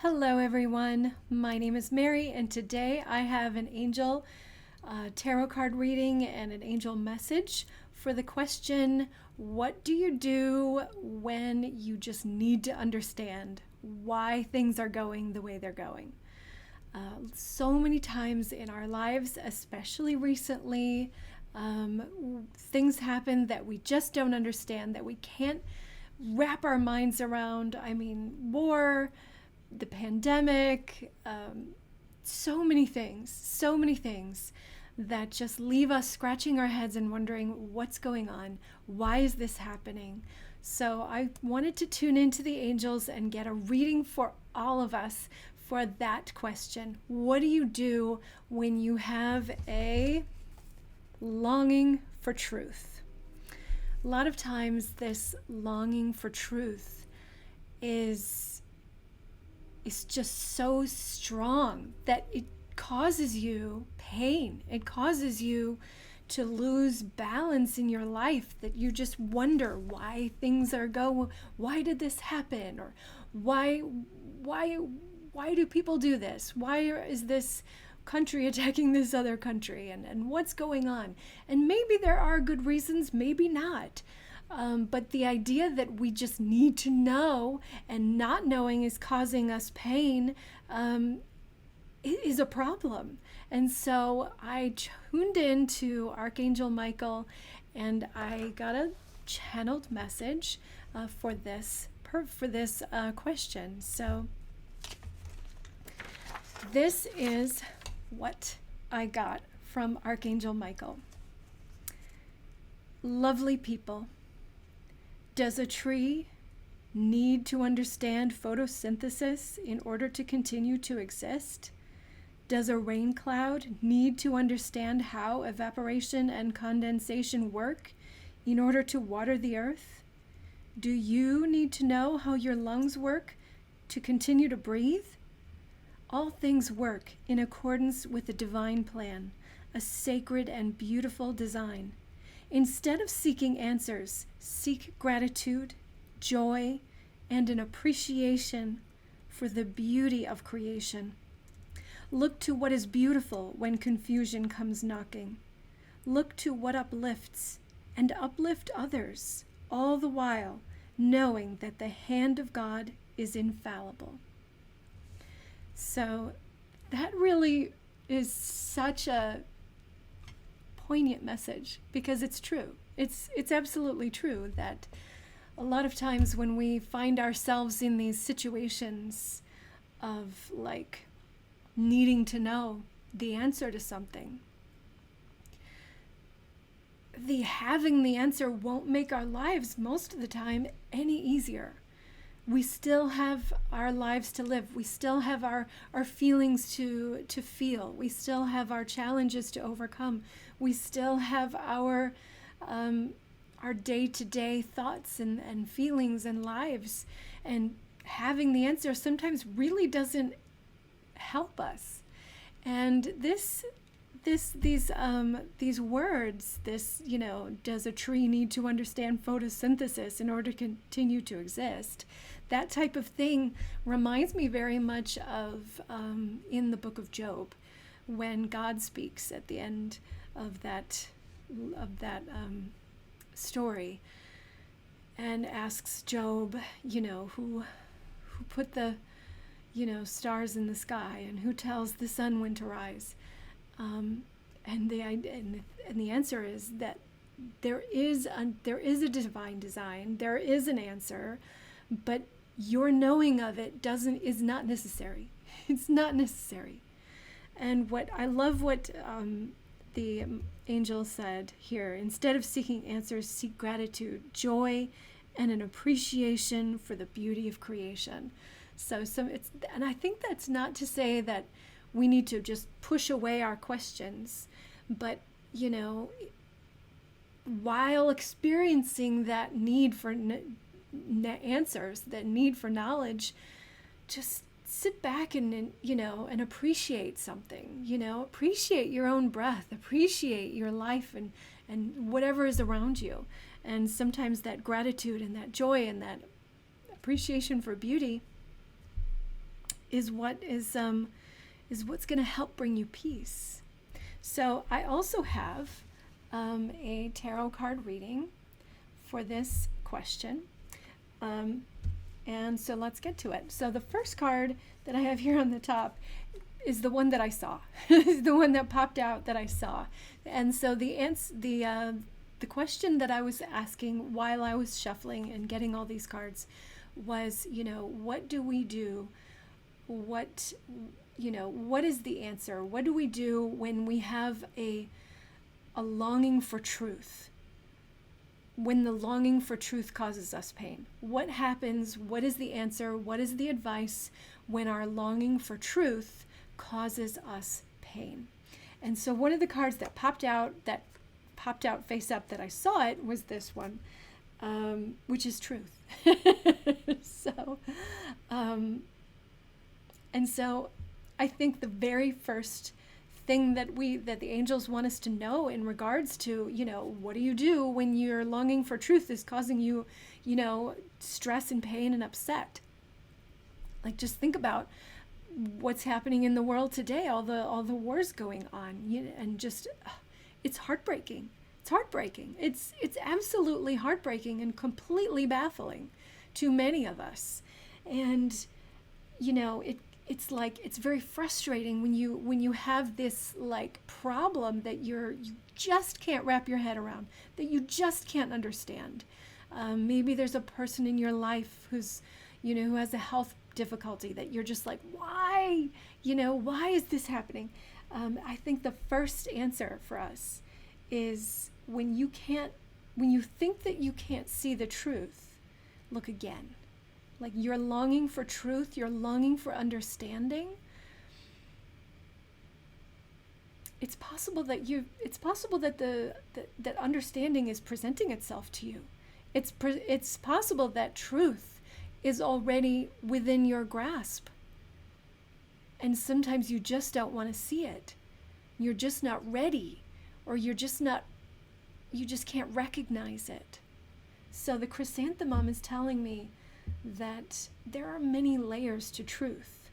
Hello, everyone. My name is Mary, and today I have an angel tarot card reading and an angel message for the question, what do you do when you just need to understand why things are going the way they're going? So many times in our lives, especially recently, things happen that we just don't understand, that we can't wrap our minds around. I mean, war, the pandemic, so many things that just leave us scratching our heads and wondering what's going on. Why is this happening? So I wanted to tune into the angels and get a reading for all of us for that question. What do you do when you have a longing for truth? A lot of times this longing for truth is just so strong that it causes you pain. It causes you to lose balance in your life, that you just wonder why things are why did this happen? Or why do people do this? Why is this country attacking this other country? And what's going on? And maybe there are good reasons, maybe not. But the idea that we just need to know and not knowing is causing us pain is a problem. And so I tuned into Archangel Michael and I got a channeled message for this question. So this is what I got from Archangel Michael. Lovely people. Does a tree need to understand photosynthesis in order to continue to exist? Does a rain cloud need to understand how evaporation and condensation work in order to water the earth? Do you need to know how your lungs work to continue to breathe? All things work in accordance with the divine plan, a sacred and beautiful design. Instead of seeking answers, seek gratitude, joy, and an appreciation for the beauty of creation. Look to what is beautiful when confusion comes knocking. Look to what uplifts and uplift others, all the while knowing that the hand of God is infallible. So that really is such a poignant message, because it's true. It's absolutely true that a lot of times when we find ourselves in these situations of like needing to know the answer to something, having the answer won't make our lives most of the time any easier. We still have our lives to live. We still have our feelings to feel. We still have our challenges to overcome. We still have our day-to-day thoughts and feelings and lives. And having the answer sometimes really doesn't help us. And these words, does a tree need to understand photosynthesis in order to continue to exist? That type of thing reminds me very much of in the book of Job, when God speaks at the end of that story and asks Job, who put the stars in the sky and who tells the sun when to rise. And the answer is that there is a divine design. There is an answer, but your knowing of it is not necessary. It's not necessary. And I love what the angel said here. Instead of seeking answers, seek gratitude, joy, and an appreciation for the beauty of creation. And I think that's not to say that we need to just push away our questions, but while experiencing that need for answers, that need for knowledge, just sit back and appreciate something. Appreciate your own breath, appreciate your life and whatever is around you. And sometimes that gratitude and that joy and that appreciation for beauty is what's going to help bring you peace. So I also have a tarot card reading for this question. And so let's get to it. So the first card that I have here on the top is the one that I saw, is the one that popped out that I saw. And so the question that I was asking while I was shuffling and getting all these cards was, what do we do? What is the answer? What do we do when we have a longing for truth? When the longing for truth causes us pain? What happens? What is the answer? What is the advice when our longing for truth causes us pain? And so one of the cards that popped out face up that I saw it was this one, which is truth. So I think the very first thing that the angels want us to know in regards to, what do you do when your longing for truth is causing you, stress and pain and upset? Like, just think about what's happening in the world today, all the wars going on, and just, it's heartbreaking. It's heartbreaking. It's absolutely heartbreaking and completely baffling to many of us. And, it's very frustrating when you have this problem that you just can't wrap your head around, that you just can't understand. Maybe there's a person in your life who has a health difficulty that you're just like, why? Why is this happening? I think the first answer for us is when you think that you can't see the truth, look again. Like, you're longing for truth, you're longing for understanding. It's possible that that understanding is presenting itself to you. It's possible that truth is already within your grasp. And sometimes you just don't want to see it. You're just not ready, or you just can't recognize it. So the chrysanthemum is telling me that there are many layers to truth.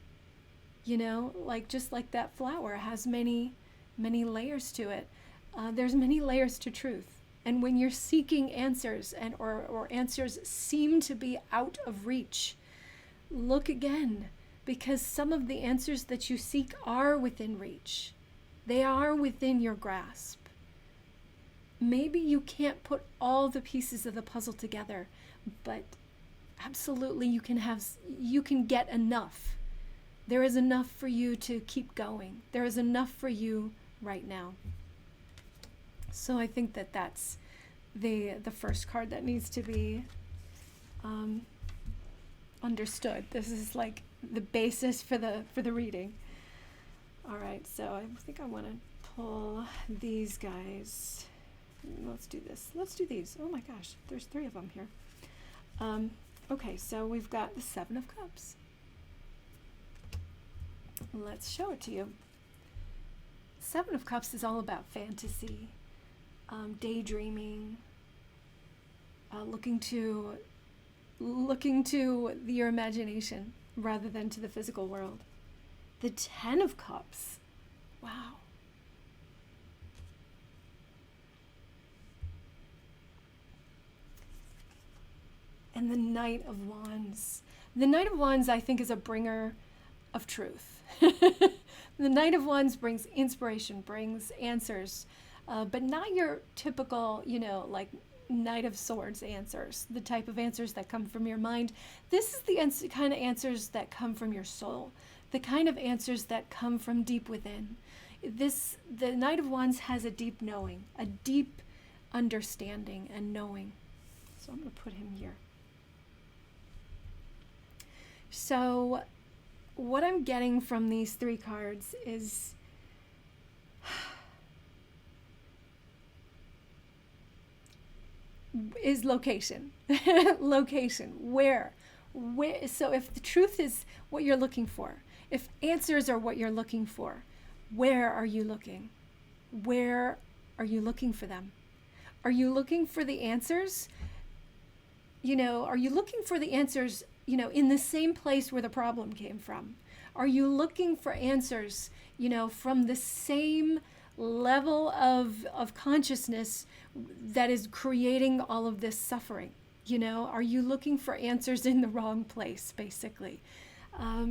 Just like that flower has many, many layers to it. There's many layers to truth. And when you're seeking answers or answers seem to be out of reach, look again, because some of the answers that you seek are within reach. They are within your grasp. Maybe you can't put all the pieces of the puzzle together, but absolutely you can get enough. There is enough for you to keep going. There is enough for you right now. So I think that that's the first card that needs to be understood. This is like the basis for the reading. All right, so I think I want to pull these guys. Let's do this. Let's do these. Oh my gosh, there's 3 of them here. Okay, so we've got the 7 of Cups. Let's show it to you. 7 of Cups is all about fantasy, daydreaming, looking to your imagination rather than to the physical world. The 10 of Cups. Wow. And the Knight of Wands. The Knight of Wands, I think, is a bringer of truth. The Knight of Wands brings inspiration, brings answers, but not your typical, Knight of Swords answers, the type of answers that come from your mind. This is the kind of answers that come from your soul, the kind of answers that come from deep within. The Knight of Wands has a deep knowing, a deep understanding and knowing. So I'm going to put him here. So what I'm getting from these 3 cards is location. Location. Where? So if the truth is what you're looking for, if answers are what you're looking for, where are you looking? Where are you looking for them? Are you looking for the answers? Are you looking for the answers, in the same place where the problem came from? Are you looking for answers, from the same level of consciousness that is creating all of this suffering? Are you looking for answers in the wrong place, basically?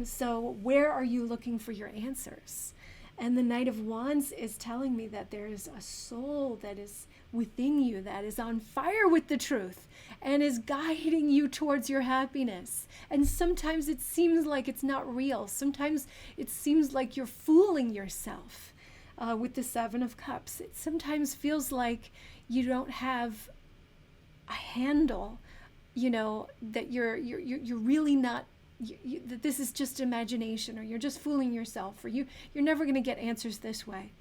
So where are you looking for your answers? And the Knight of Wands is telling me that there is a soul that is within you that is on fire with the truth and is guiding you towards your happiness. And sometimes it seems like it's not real. Sometimes it seems like you're fooling yourself with the Seven of Cups. It sometimes feels like you don't have a handle, that you're really not, that this is just imagination, or you're just fooling yourself, or you're never going to get answers this way.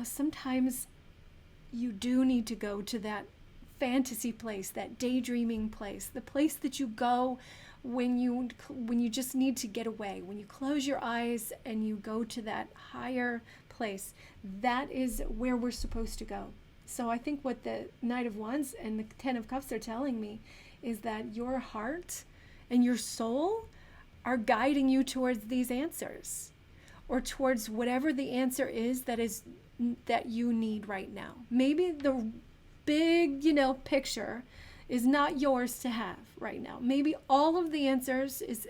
Sometimes you do need to go to that fantasy place, that daydreaming place, the place that you go when you just need to get away, when you close your eyes and you go to that higher place. That is where we're supposed to go. So I think what the Knight of Wands and the Ten of Cups are telling me is that your heart and your soul are guiding you towards these answers, or towards whatever the answer is that you need right now. Maybe the big, picture is not yours to have right now. Maybe all of the answers is,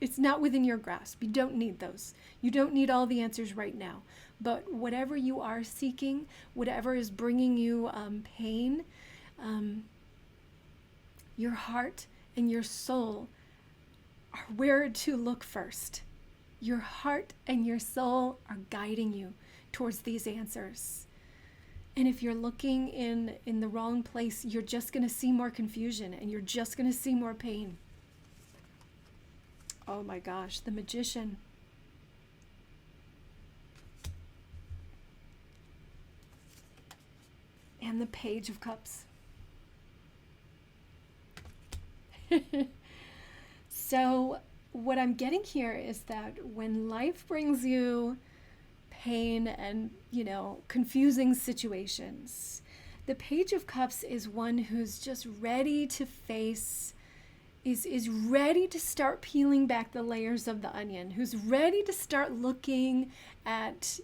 it's not within your grasp. You don't need those. You don't need all the answers right now. But whatever you are seeking, whatever is bringing you pain, your heart and your soul are where to look first. Your heart and your soul are guiding you towards these answers. And if you're looking in the wrong place, you're just going to see more confusion, and you're just going to see more pain. Oh my gosh, the Magician. And the Page of Cups. So what I'm getting here is that when life brings you pain and, confusing situations, the Page of Cups is one who's just ready to face, is ready to start peeling back the layers of the onion, who's ready to start looking at,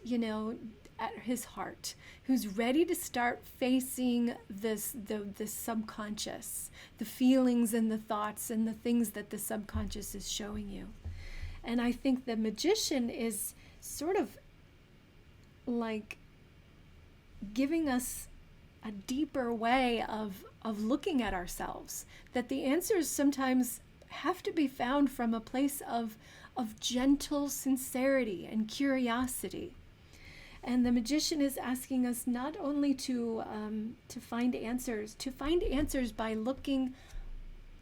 at his heart, who's ready to start facing the subconscious, the feelings and the thoughts and the things that the subconscious is showing you. And I think the Magician is sort of like giving us a deeper way of looking at ourselves, that the answers sometimes have to be found from a place of gentle sincerity and curiosity. And the Magician is asking us not only to find answers by looking,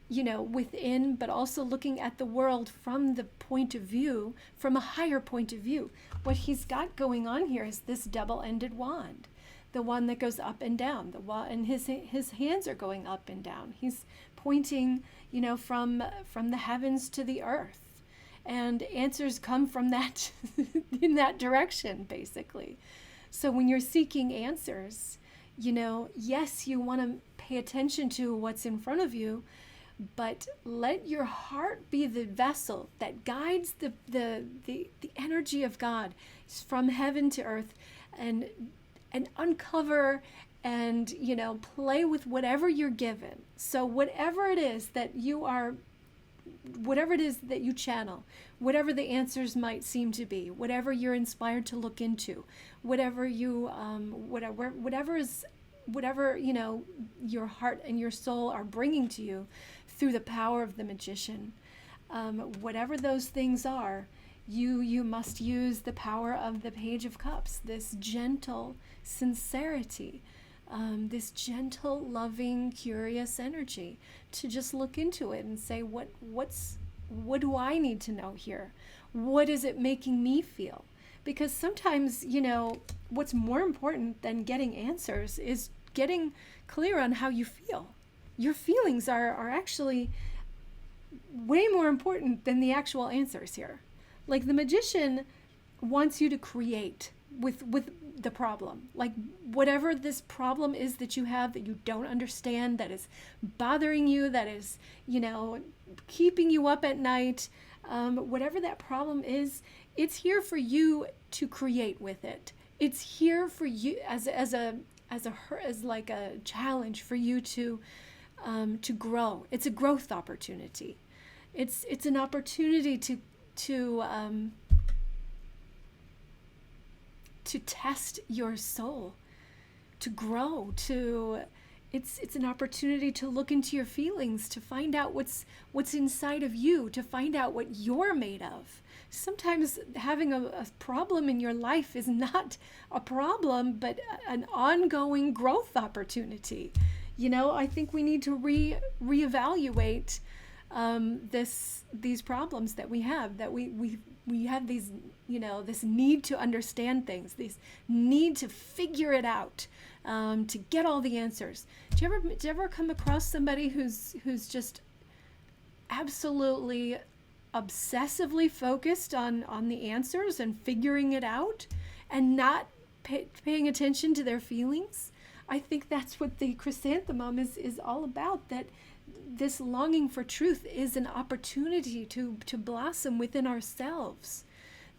within, but also looking at the world from the point of view, from a higher point of view. What he's got going on here is this double-ended wand, the one that goes up and down. And his hands are going up and down. He's pointing, from the heavens to the earth. And answers come from that, in that direction, basically. So when you're seeking answers, yes, you want to pay attention to what's in front of you, but let your heart be the vessel that guides the energy of God from heaven to earth, and uncover and, play with whatever you're given. So whatever it is that you channel, whatever the answers might seem to be, whatever you're inspired to look into, whatever your heart and your soul are bringing to you through the power of the Magician, whatever those things are, you must use the power of the Page of Cups, this gentle sincerity, this gentle, loving, curious energy, to just look into it and say, what do I need to know here? What is it making me feel? Because sometimes, what's more important than getting answers is getting clear on how you feel. Your feelings are actually way more important than the actual answers here. Like the Magician wants you to create with the problem. Like whatever this problem is that you have that you don't understand, that is bothering you, that is, keeping you up at night, whatever that problem is, it's here for you to create with it. It's here for you as like a challenge for you to grow. It's a growth opportunity. It's an opportunity to test your soul, to grow, it's an opportunity to look into your feelings, to find out what's inside of you, to find out what you're made of. Sometimes having a problem in your life is not a problem, but an ongoing growth opportunity. I think we need to reevaluate these problems that we have, that we have these, this need to understand things, this need to figure it out, to get all the answers. Do you ever come across somebody who's just absolutely obsessively focused on the answers and figuring it out and not paying attention to their feelings? I think that's what the chrysanthemum is all about, that this longing for truth is an opportunity to blossom within ourselves,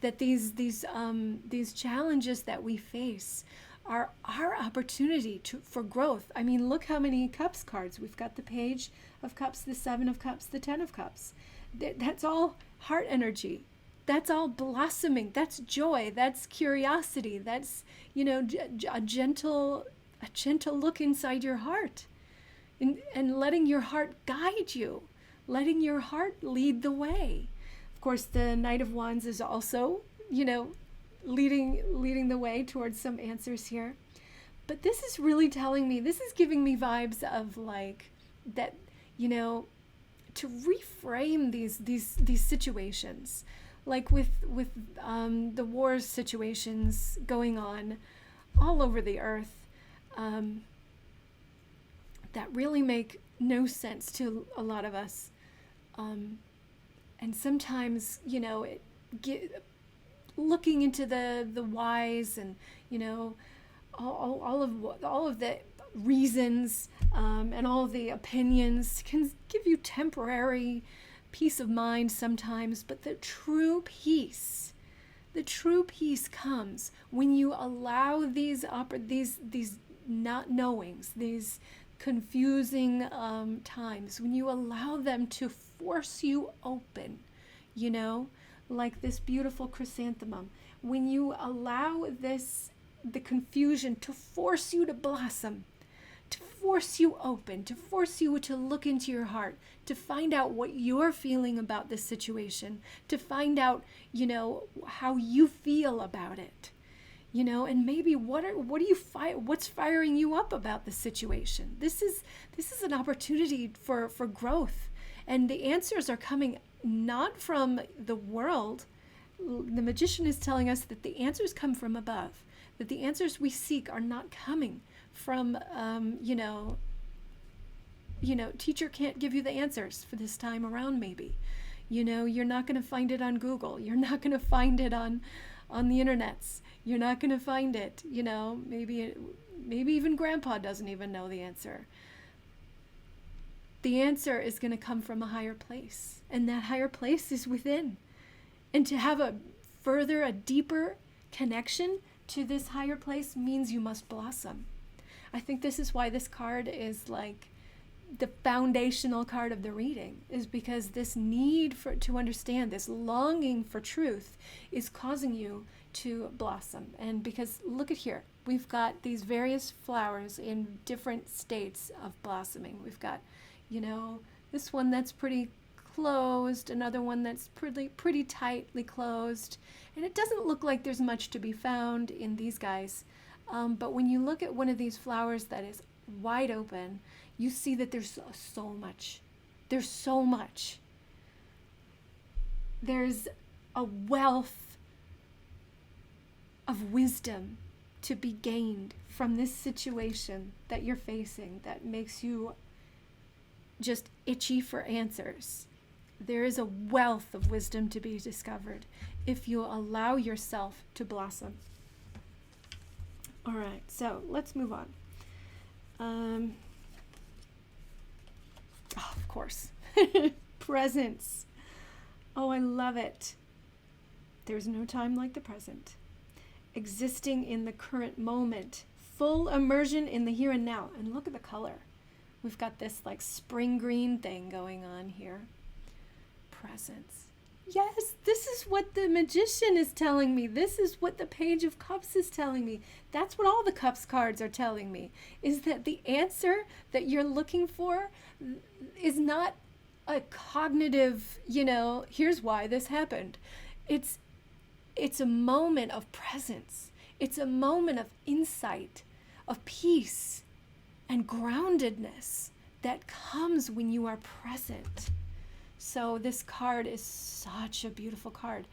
that these challenges that we face are our opportunity for growth. I mean, look how many cups cards. We've got the Page of Cups, the Seven of Cups, the Ten of Cups. That's all heart energy. That's all blossoming. That's joy. That's curiosity. That's, a gentle look inside your heart. And letting your heart guide you, letting your heart lead the way. Of course, the Knight of Wands is also, leading the way towards some answers here. But this is really telling me, this is giving me vibes of like that, to reframe these situations, like with the war situations going on all over the earth. That really make no sense to a lot of us. And sometimes, looking into the whys and, all of the reasons and all of the opinions can give you temporary peace of mind sometimes, but the true peace comes when you allow these not knowings, these confusing times, when you allow them to force you open, like this beautiful chrysanthemum, when you allow the confusion to force you to blossom, to force you open, to force you to look into your heart, to find out what you're feeling about this situation, to find out, how you feel about it. And maybe what's firing you up about the situation? This is an opportunity for growth, and the answers are coming not from the world. The magician is telling us that the answers come from above, that the answers we seek are not coming from teacher can't give you the answers for this time around. Maybe you're not going to find it on Google, you're not going to find it on the internets. You're not going to find it, maybe even grandpa doesn't even know the answer. The answer is going to come from a higher place, and that higher place is within. And to have a deeper connection to this higher place means you must blossom. I think this is why this card is like the foundational card of the reading, is because this need to understand, this longing for truth is causing you to blossom. And because look at here, we've got these various flowers in different states of blossoming. We've got, this one that's pretty closed, another one that's pretty tightly closed, and it doesn't look like there's much to be found in these guys. But when you look at one of these flowers that is wide open, you see that there's so much. There's so much. There's a wealth of wisdom to be gained from this situation that you're facing that makes you just itchy for answers. There is a wealth of wisdom to be discovered if you allow yourself to blossom. All right, so let's move on. Oh, of course. Presence. Oh, I love it. There's no time like the present. Existing in the current moment. Full immersion in the here and now. And look at the color. We've got this like spring green thing going on here. Presence. Yes, this is what the Magician is telling me. This is what the Page of Cups is telling me. That's what all the Cups cards are telling me, is that the answer that you're looking for is not a cognitive, here's why this happened. It's a moment of presence. It's a moment of insight, of peace and groundedness that comes when you are present. So this card is such a beautiful card.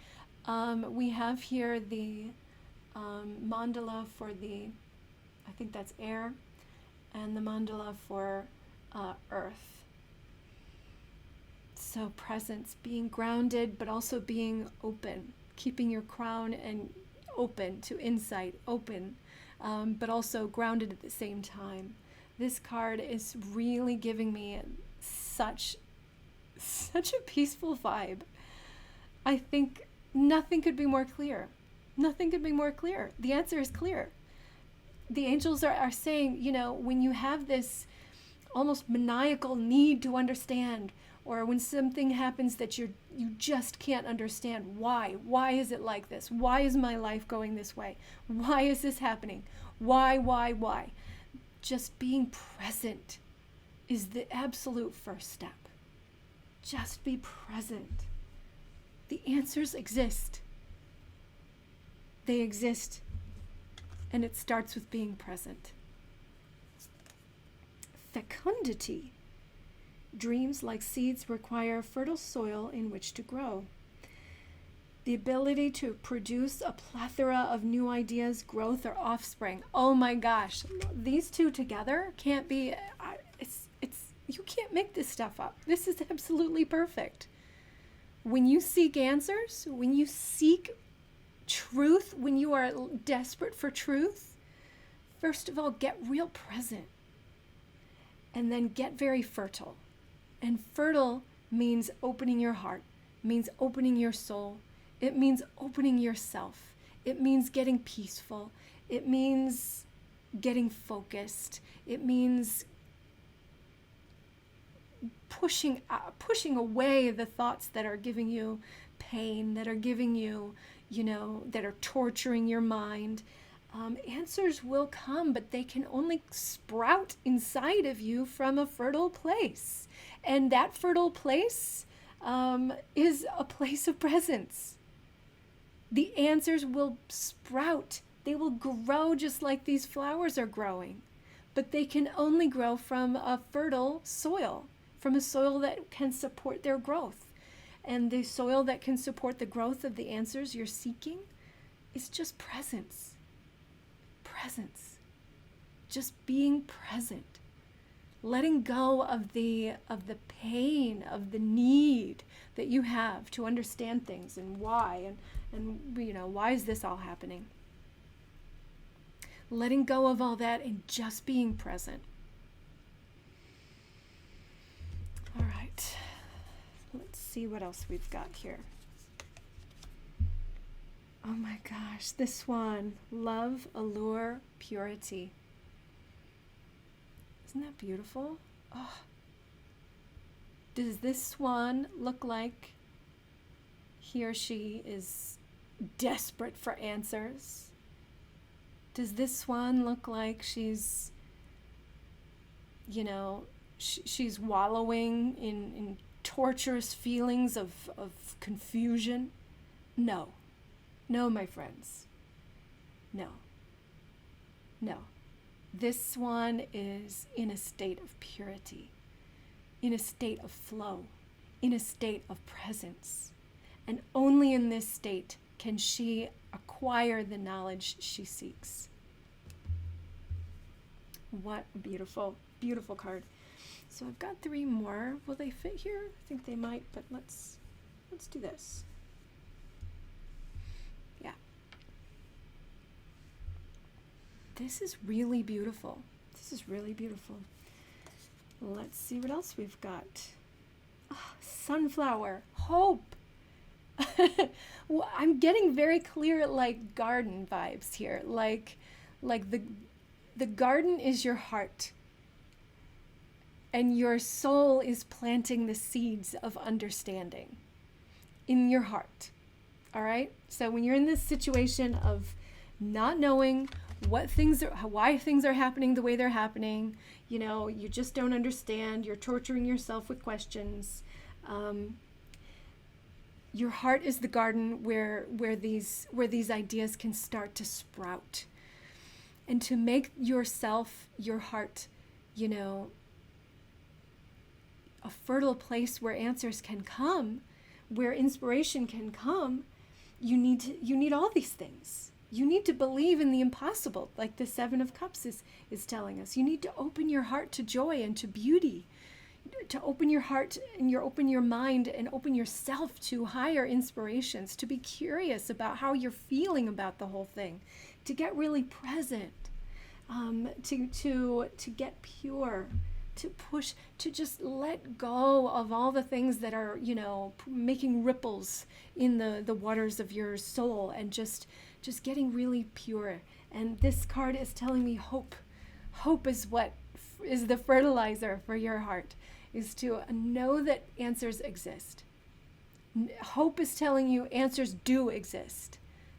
We have here the mandala for I think that's air, and the mandala for earth. So presence, being grounded, but also being open, keeping your crown and open to insight, open, but also grounded at the same time. This card is really giving me such a peaceful vibe. I think nothing could be more clear. Nothing could be more clear. The answer is clear. The angels are saying, when you have this almost maniacal need to understand, or when something happens that you just can't understand, why is it like this? Why is my life going this way? Why is this happening? Why? Just being present is the absolute first step. Just be present. The answers exist. They exist. And it starts with being present. Fecundity. Dreams, like seeds, require fertile soil in which to grow. The ability to produce a plethora of new ideas, growth, or offspring. Oh my gosh, these two together can't be, you can't make this stuff up. This is absolutely perfect. When you seek answers, when you seek truth, when you are desperate for truth, first of all, get real present. And then get very fertile. And fertile means opening your heart, means opening your soul. It means opening yourself. It means getting peaceful. It means getting focused. It means pushing away the thoughts that are giving you pain, that are giving you, that are torturing your mind. Answers will come, but they can only sprout inside of you from a fertile place. And that fertile place is a place of presence. The answers will sprout. They will grow just like these flowers are growing. But they can only grow from a fertile soil, from a soil that can support their growth. And the soil that can support the growth of the answers you're seeking is just presence. Presence. Just being present. Letting go of the pain, of the need that you have to understand things and why, and why is this all happening? Letting go of all that and just being present. All right, let's see what else we've got here. Oh my gosh, this one, love, allure, purity. Isn't that beautiful? Oh. Does this swan look like he or she is desperate for answers? Does this swan look like she's, she's wallowing in torturous feelings of confusion? No. No, my friends. No. This swan is in a state of purity, in a state of flow, in a state of presence. And only in this state can she acquire the knowledge she seeks. What a beautiful, beautiful card. So I've got 3 more. Will they fit here? I think they might, but let's do this. Yeah. This is really beautiful. This is really beautiful. Let's see what else we've got. Sunflower, hope. Well, I'm getting very clear like garden vibes here. Like the garden is your heart. And your soul is planting the seeds of understanding in your heart. All right? So when you're in this situation of not knowing why things are happening the way they're happening, you just don't understand, you're torturing yourself with questions. Your heart is the garden where these ideas can start to sprout. And to make yourself, your heart, a fertile place where answers can come, where inspiration can come, you need all these things. You need to believe in the impossible, like the Seven of Cups is telling us. You need to open your heart to joy and to beauty, to open your heart and open your mind and open yourself to higher inspirations, to be curious about how you're feeling about the whole thing, to get really present, to get pure, to push, to just let go of all the things that are, making ripples in the waters of your soul, and just getting really pure. And this card is telling me hope. Hope is what is the fertilizer for your heart, is to know that answers exist. Hope is telling you answers do exist.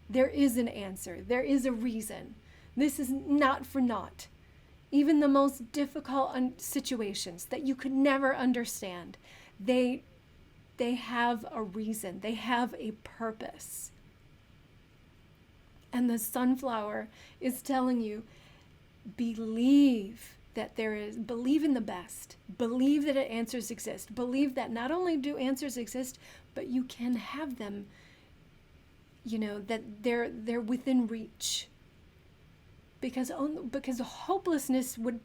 There is an answer. There is a reason. This is not for naught. Even the most difficult situations that you could never understand, they have a reason. They have a purpose. And the sunflower is telling you, believe in the best. Believe that answers exist. Believe that not only do answers exist, but you can have them, that they're within reach. Because hopelessness is going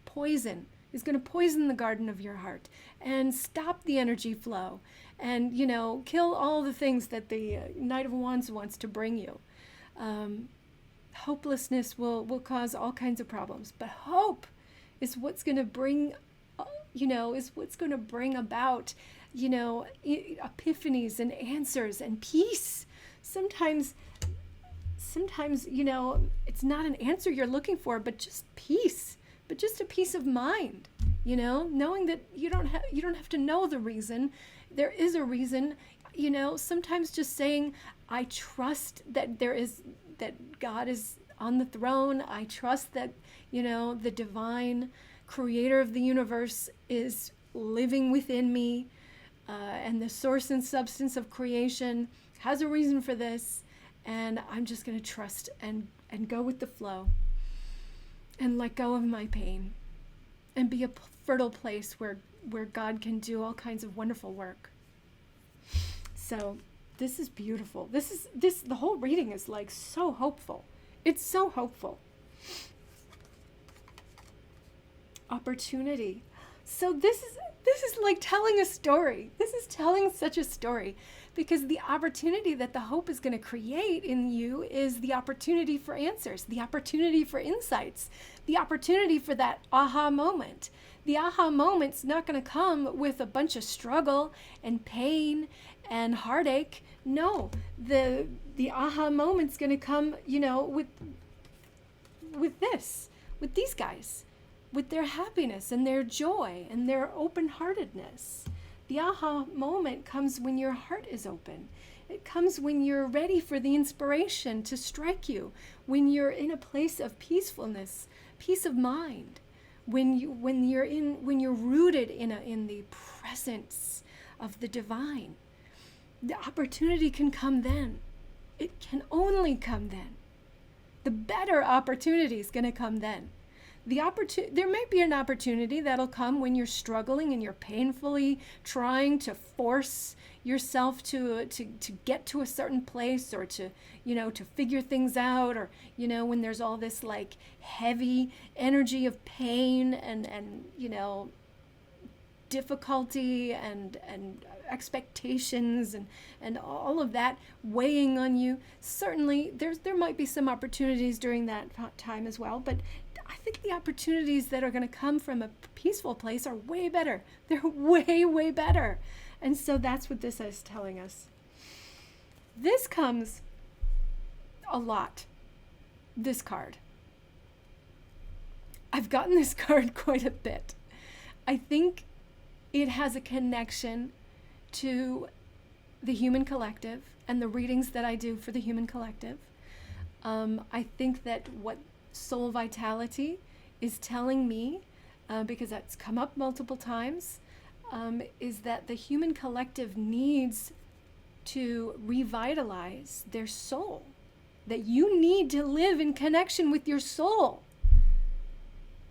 to poison the garden of your heart and stop the energy flow and, kill all the things that the Knight of Wands wants to bring you. Hopelessness will cause all kinds of problems, but hope is what's going to bring, about, epiphanies and answers and peace. Sometimes, it's not an answer you're looking for, but just peace, but just a peace of mind, knowing that you don't have to know the reason. There is a reason, sometimes just saying, I trust that that God is on the throne. I trust that, the divine creator of the universe is living within me, and the source and substance of creation has a reason for this. And I'm just going to trust and go with the flow and let go of my pain and be a fertile place where God can do all kinds of wonderful work. So this is beautiful. The whole reading is like so hopeful. It's so hopeful. Opportunity. So this is like telling a story. This is telling such a story, because the opportunity that the hope is going to create in you is the opportunity for answers, the opportunity for insights, the opportunity for that aha moment. The aha moment's not going to come with a bunch of struggle and pain and heartache. No, the aha moment's going to come, with these guys, with their happiness and their joy and their open-heartedness. The aha moment comes when your heart is open. It comes when you're ready for the inspiration to strike you, when you're in a place of peacefulness, peace of mind, when you're rooted in the presence of the divine. The opportunity can come then. It can only come then. The better opportunity is going to come then. There might be an opportunity that'll come when you're struggling and you're painfully trying to force yourself to get to a certain place, or to figure things out, or when there's all this like heavy energy of pain and difficulty and expectations and all of that weighing on you, certainly there might be some opportunities during that time as well, but I think the opportunities that are going to come from a peaceful place are way better. They're way, way better. And so that's what this is telling us. This comes a lot, this card. I've gotten this card quite a bit. I think it has a connection to the human collective and the readings that I do for the human collective. I think that what Soul Vitality is telling me, because that's come up multiple times, is that the human collective needs to revitalize their soul, that you need to live in connection with your soul.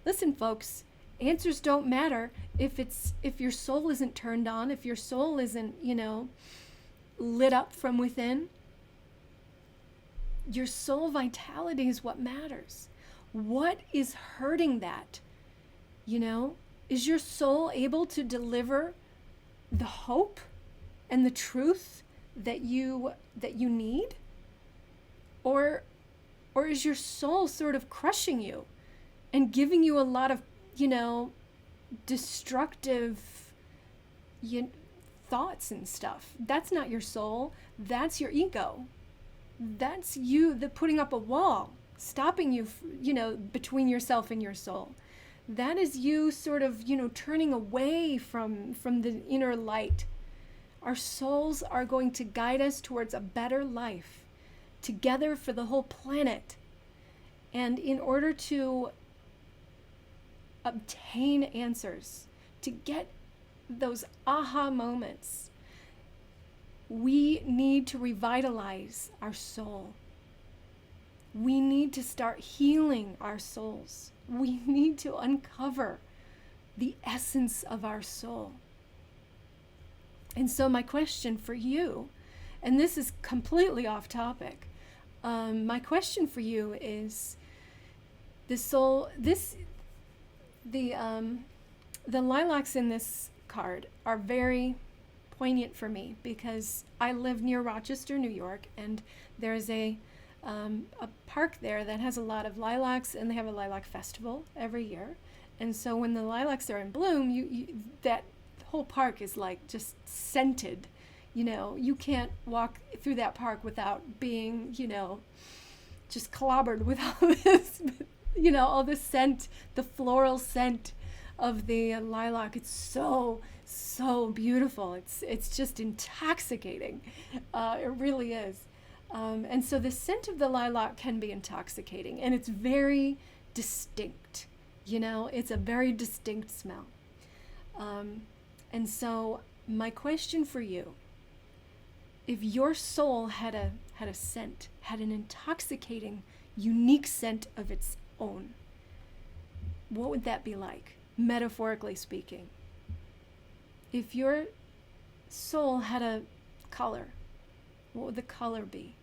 Listen, folks, answers don't matter if your soul isn't turned on, if your soul isn't, lit up from within. Your soul vitality is what matters. What is hurting that? Is your soul able to deliver the hope and the truth that you need? Or is your soul sort of crushing you and giving you a lot of, destructive thoughts and stuff? That's not your soul. That's your ego. That's you putting up a wall, stopping you, between yourself and your soul. That is you sort of, turning away from the inner light. Our souls are going to guide us towards a better life, together for the whole planet. And in order to obtain answers, to get those aha moments, we need to revitalize our soul. We need to start healing our souls. We need to uncover the essence of our soul. And so my question for you, and this is completely off topic, my question for you is, the lilacs in this card are very poignant for me because I live near Rochester, New York, and there's a park there that has a lot of lilacs, and they have a lilac festival every year. And so when the lilacs are in bloom, that whole park is like just scented. You can't walk through that park without being, just clobbered with all this, all the scent, the floral scent of the lilac. It's so, so beautiful. It's just intoxicating. It really is. And so the scent of the lilac can be intoxicating, and it's very distinct. It's a very distinct smell. And so my question for you, if your soul had a scent, had an intoxicating, unique scent of its own, what would that be like, metaphorically speaking? If your soul had a color, what would the color be?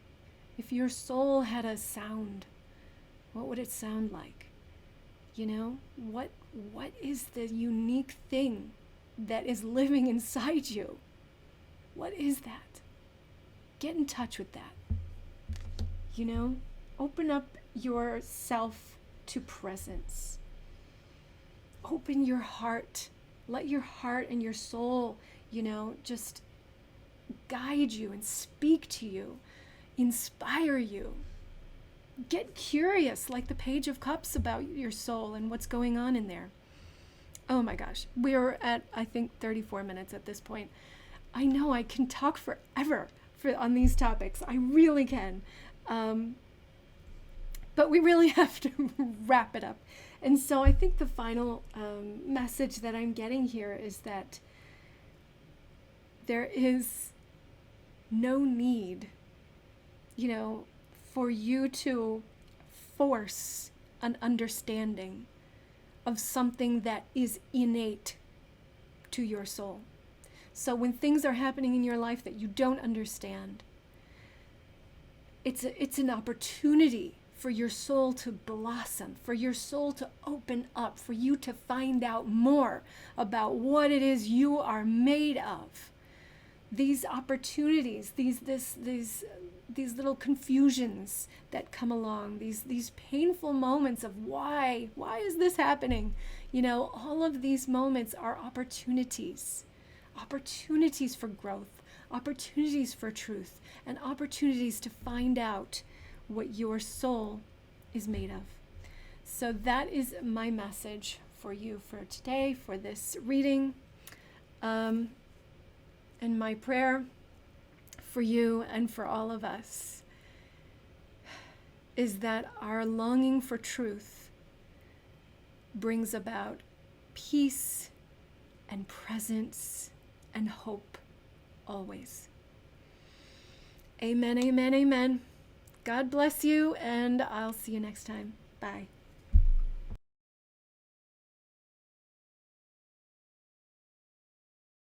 If your soul had a sound, what would it sound like? What is the unique thing that is living inside you? What is that? Get in touch with that. Open up yourself to presence. Open your heart. Let your heart and your soul, just guide you and speak to you, inspire you. Get curious, like the Page of Cups, about your soul and what's going on in there. Oh my gosh, we're at, I think, 34 minutes at this point. I know I can talk forever on these topics. I really can. But we really have to wrap it up. And so I think the final message that I'm getting here is that there is no need, for you to force an understanding of something that is innate to your soul. So when things are happening in your life that you don't understand, it's an opportunity for your soul to blossom, for your soul to open up, for you to find out more about what it is you are made of. These opportunities, these little confusions that come along, these painful moments of why is this happening? All of these moments are opportunities for growth, opportunities for truth, and opportunities to find out what your soul is made of. So that is my message for you for today, for this reading. And my prayer for you and for all of us is that our longing for truth brings about peace and presence and hope always. Amen, amen, amen. God bless you, and I'll see you next time. Bye.